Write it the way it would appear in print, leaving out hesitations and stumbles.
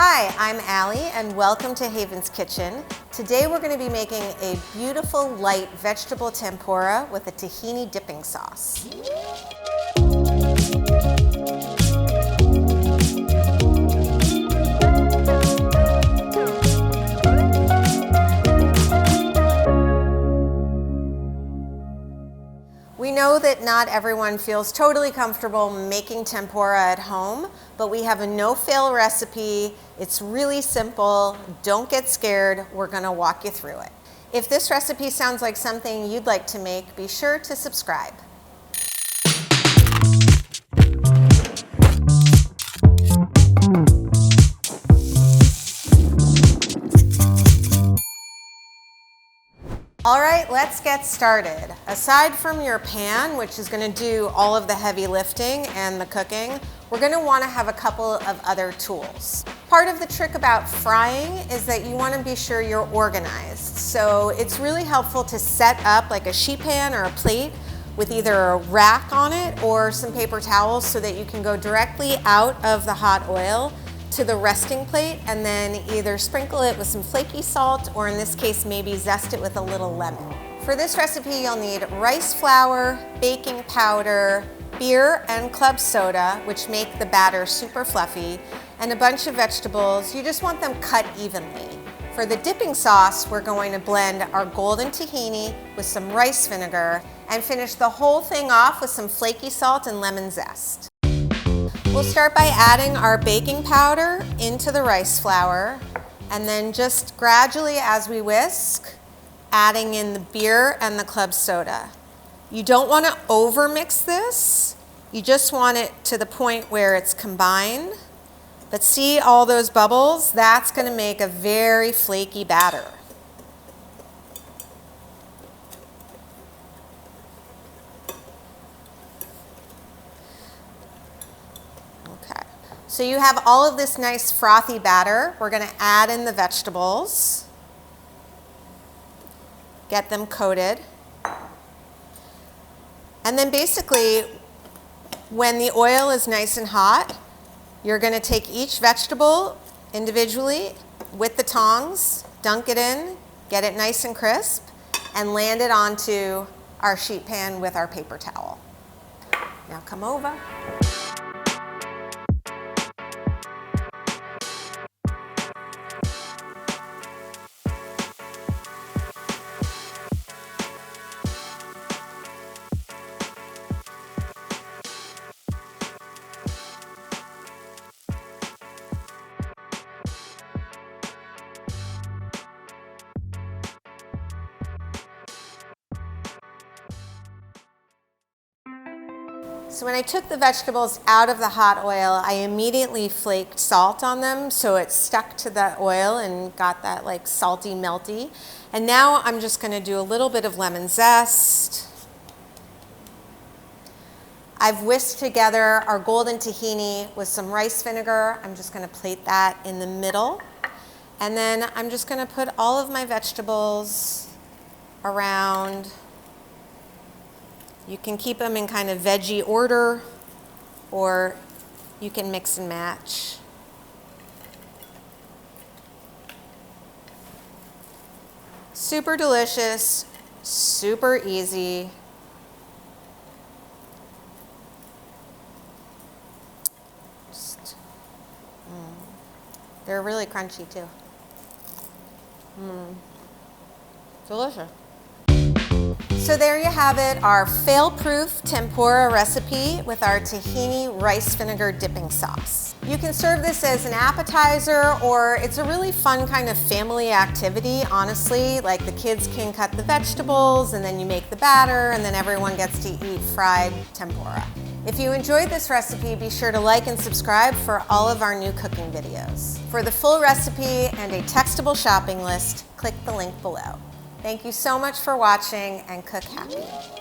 Hi, I'm Allie and welcome to Haven's Kitchen. Today we're going to be making a beautiful light vegetable tempura with a tahini dipping sauce. We know that not everyone feels totally comfortable making tempura at home, but we have a no-fail recipe. It's really simple. Don't get scared. We're going to walk you through it. If this recipe sounds like something you'd like to make, be sure to subscribe. All right, let's get started. Aside from your pan, which is going to do all of the heavy lifting and the cooking, we're going to want to have a couple of other tools. Part of the trick about frying is that you want to be sure you're organized. So it's really helpful to set up like a sheet pan or a plate with either a rack on it or some paper towels so that you can go directly out of the hot oil to the resting plate and then either sprinkle it with some flaky salt or in this case maybe zest it with a little lemon. For this recipe you'll need rice flour, baking powder, beer and club soda, which make the batter super fluffy, and a bunch of vegetables. You just want them cut evenly. For the dipping sauce we're going to blend our golden tahini with some rice vinegar and finish the whole thing off with some flaky salt and lemon zest. We'll start by adding our baking powder into the rice flour and then just gradually as we whisk, adding in the beer and the club soda. You don't want to over mix this. You just want it to the point where it's combined. But see all those bubbles? That's going to make a very flaky batter. So you have all of this nice frothy batter. We're going to add in the vegetables, get them coated, and then basically when the oil is nice and hot, you're going to take each vegetable individually with the tongs, dunk it in, get it nice and crisp, and land it onto our sheet pan with our paper towel. Now come over. So when I took the vegetables out of the hot oil, I immediately flaked salt on them so it stuck to the oil and got that like salty, melty. And now I'm just going to do a little bit of lemon zest. I've whisked together our golden tahini with some rice vinegar. I'm just going to plate that in the middle. And then I'm just going to put all of my vegetables around. You can keep them in kind of veggie order, or you can mix and match. Super delicious, super easy. They're really crunchy too. Delicious. So there you have it, our fail-proof tempura recipe with our tahini rice vinegar dipping sauce. You can serve this as an appetizer, or it's a really fun kind of family activity, honestly. Like the kids can cut the vegetables and then you make the batter and then everyone gets to eat fried tempura. If you enjoyed this recipe, be sure to like and subscribe for all of our new cooking videos. For the full recipe and a textable shopping list, click the link below. Thank you so much for watching and cook happy.